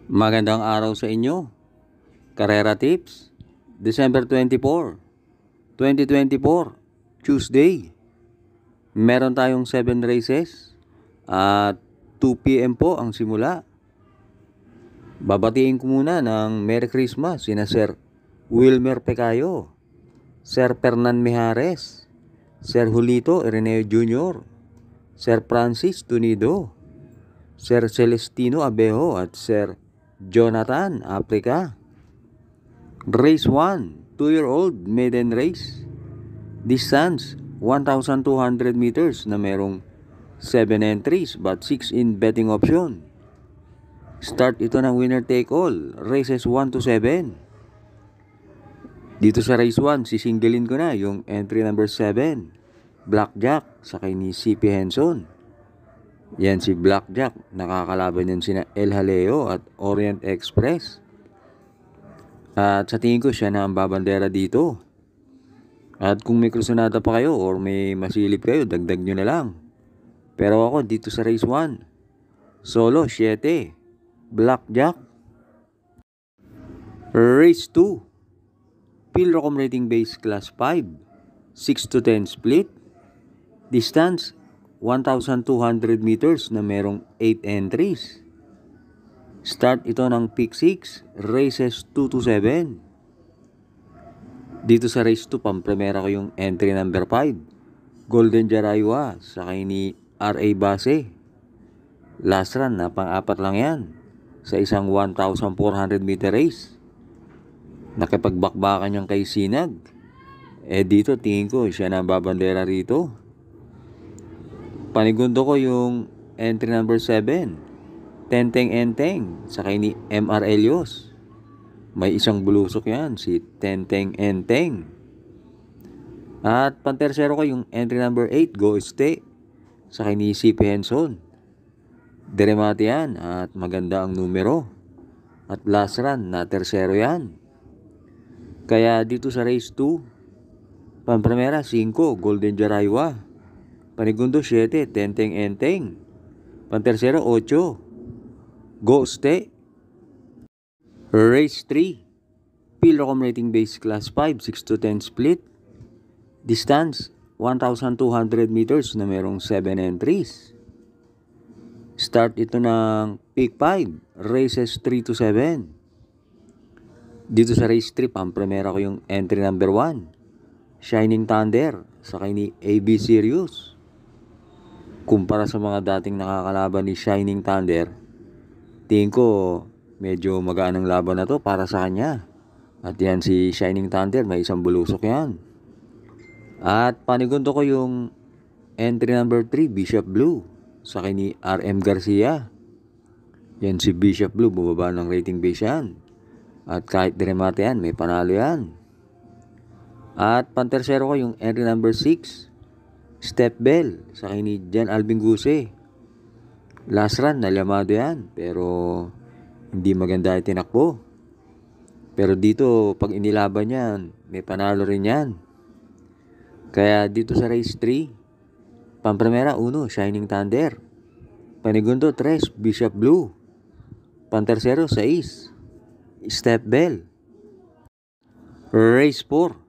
Magandang araw sa inyo. Karera Tips, December 24, 2024, Tuesday. Meron tayong 7 races at 2 p.m. po ang simula. Babatiin ko muna ng Merry Christmas sina Sir Wilmer Pecayo, Sir Fernan Mijares, Sir Julito Ireneo Jr., Sir Francis Tunido, Sir Celestino Abejo at Sir Jonathan Africa. Race 1, 2-year-old maiden race. Distance 1,200 meters na merong 7 entries but 6 in betting option. Start ito ng winner take all, races 1 to 7. Dito sa race 1, sisinggalin ko na yung entry number 7, Blackjack, sakay ni CP Henson. Yan si Blackjack, nakakalaban yan sina El Jaleo at Orient Express. At sa tingin ko siya na ang babandera dito. At kung may krusonada pa kayo or may masilip kayo, dagdag nyo na lang. Pero ako dito sa race 1, solo 7, Blackjack. Race 2, Pilrocom rating base class 5, 6 to 10 split. Distance 1,200 meters na merong 8 entries. Start ito ng pick 6, races 2 to 7. Dito sa race 2, pampremera ko yung entry number 5, Golden Jaraywa, sakay ni R.A. Base. Last run na pang-apat lang yan sa isang 1,400 meter race. Nakipagbakbakan yung kay Sinag. Dito tingin ko siya na babandera rito. Panigundo ko yung entry number 7, Tenteng Enteng, sakay ni M.R. Elios. May isang bulusok yan, si Tenteng Enteng. At pantersero ko yung entry number 8, Go Este, sakay ni CP Henson. Deremate yan at maganda ang numero. At last run na tersero yan. Kaya dito sa race 2, pampremera 5, Golden Jaraywa. Panigundo 7, Tenteng Enteng. Pantersero 8, Go Este. Race 3, Pilrocom rating base class 5, 6 to 10 split. Distance 1,200 meters na merong 7 entries. Start ito ng pick 5, races 3 to 7. Dito sa race 3, pampremera ko yung entry number 1, Shining Thunder, sakay ni AB Sirius. Kumpara sa mga dating nakakalaban ni Shining Thunder, tingin ko medyo magaan ang laban na to para sa kanya. At yan si Shining Thunder, may isang bulusok yan. At panigundo ko yung entry number 3, Bishop Blue, sakay ni RM Garcia. Yan si Bishop Blue, bumaba ng rating base yan. At kahit diremate yan, may panalo yan. At pantersero ko yung entry number 6, Step Bell, sakay ni Jan Alvin Guse. Last run, nalamado yan, pero hindi maganda yung tinakbo. Pero dito, pag inilaban yan, may panalo rin yan. Kaya dito sa race 3, pampremera 1, Shining Thunder. Panigundo 3, Bishop Blue. Pantersero 6, Step Bell. Race 4,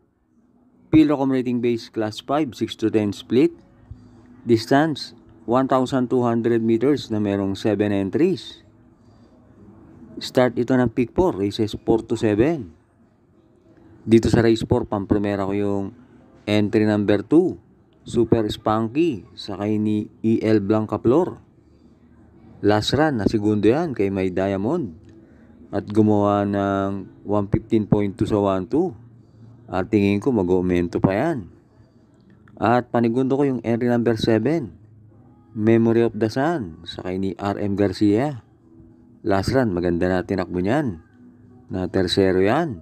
Pilrocom rating base class 5, 6 to 10 split. Distance 1,200 meters na merong 7 entries. Start ito ng pick 4, races 4 to 7. Dito sa race 4, pampremera ko yung entry number 2, Super Spunky, sakay ni EL Blanca Flor. Last run na segundo yan kay May Diamond at gumawa ng 115.2 sa 1-2. At tingin ko mag-aumento pa yan. At panigundo ko yung entry number 7, Memory of the Sun, sakay ni RM Garcia. Last run, maganda na tinakbo niyan. Na tersero yan.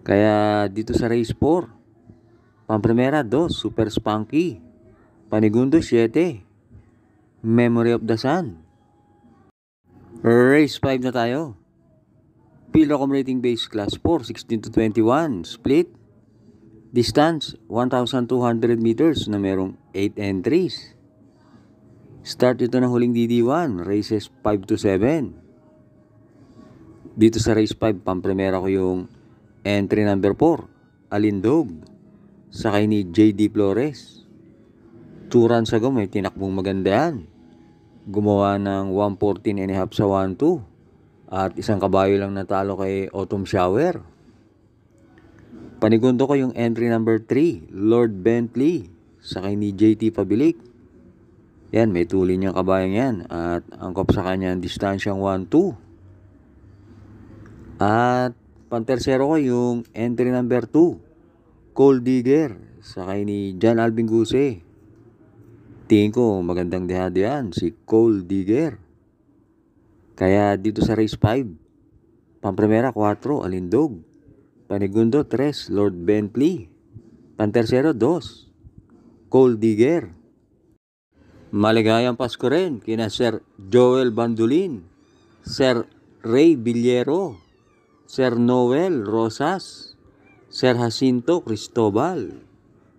Kaya dito sa race 4, pampremera 2, Super Spunky. Panigundo 7, Memory of the Sun. Race 5 na tayo. Pilrocom rating base class 4, 16 to 21 split. Distance 1,200 meters na merong 8 entries. Start ito ng huling DD1, races 5 to 7. Dito sa race 5, pampremera ko yung entry number 4, Alindog, sakay ni JD Flores. 2 runs ago, may tinakbong maganda yan. Gumawa ng 114 and a half sa 1-2 at isang kabayo lang natalo kay Autumn Shower. Panigundo ko yung entry number 3, Lord Bentley, sakay ni JT Pabilik. Yan, may tulin niyang kabayang yan at angkop sa kanya ang distansyang 1-2. At pantersero ko yung entry number 2, Cold Digger, sakay ni John Alvin Guse. Tingin ko magandang dehado yan, si Cold Digger. Kaya dito sa race 5, pampremera 4, Alindog. Panigundo 3, Lord Bentley. Pantersero 2, Cold Digger. Maligayang Pasko rin kina Sir Joel Bandulin, Sir Ray Villero, Sir Noel Rosas, Sir Jacinto Cristobal,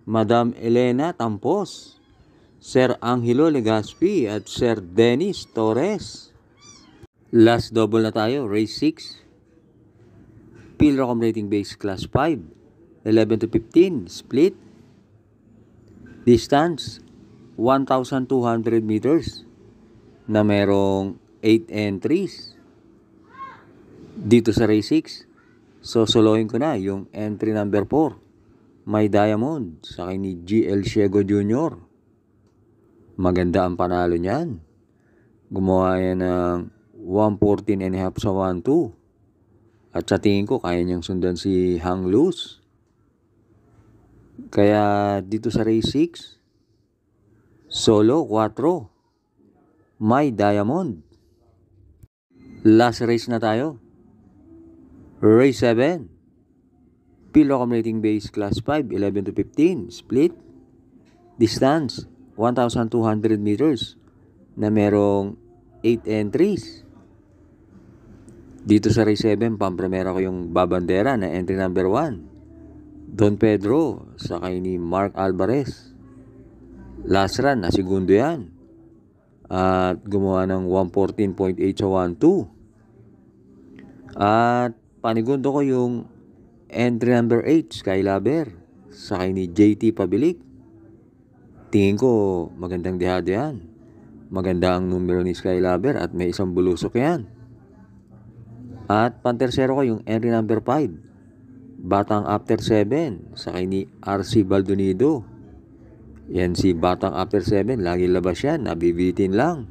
Madam Elena Tampos, Sir Angelo Legaspi at Sir Dennis Torres. Last double na tayo, race 6. Pilrocom rating base class 5, 11 to 15, split. Distance, 1,200 meters na merong 8 entries. Dito sa race 6, sosolohin ko na yung entry number 4, May Diamond, sakay ni GL Ciego Jr. Maganda ang panalo niyan. Gumawa yan ng 114 and a half sa 1-2. At sa tingin ko, kaya niyang sundan si Hang Luz. Kaya dito sa race 6, solo 4, May Diamond. Last race na tayo. Race 7. Pilrocom rating base class 5, 11 to 15, split. Distance, 1,200 meters na merong 8 entries. Dito sa race 7, pampremera ko yung babandera na entry number 1, Don Pedro, sakay ni Mark Alvarez. Last run, na segundo yan. At gumawa ng 114.8 sa 1-2. At panigundo ko yung entry number 8, Skylaber, sakay ni JT Pabilik. Tingin ko magandang dehado yan. Maganda ang numero ni Skylaber at may isang bulusok yan. At pantersero ko yung entry number 5, Batang After 7, sakay ni RC Baldonido. Yan si Batang After 7, lagi labas yan, nabibitin lang.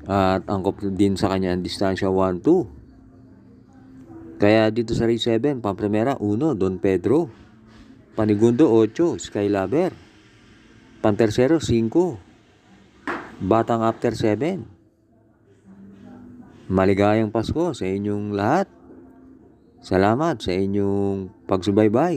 At angkop din sa kanya ang distansya 1-2. Kaya dito sa race 7, pampremera 1, Don Pedro. Panigundo 8, Skylaber. Pantersero 5, Batang After 7. Maligayang Pasko sa inyong lahat. Salamat sa inyong pagsubaybay.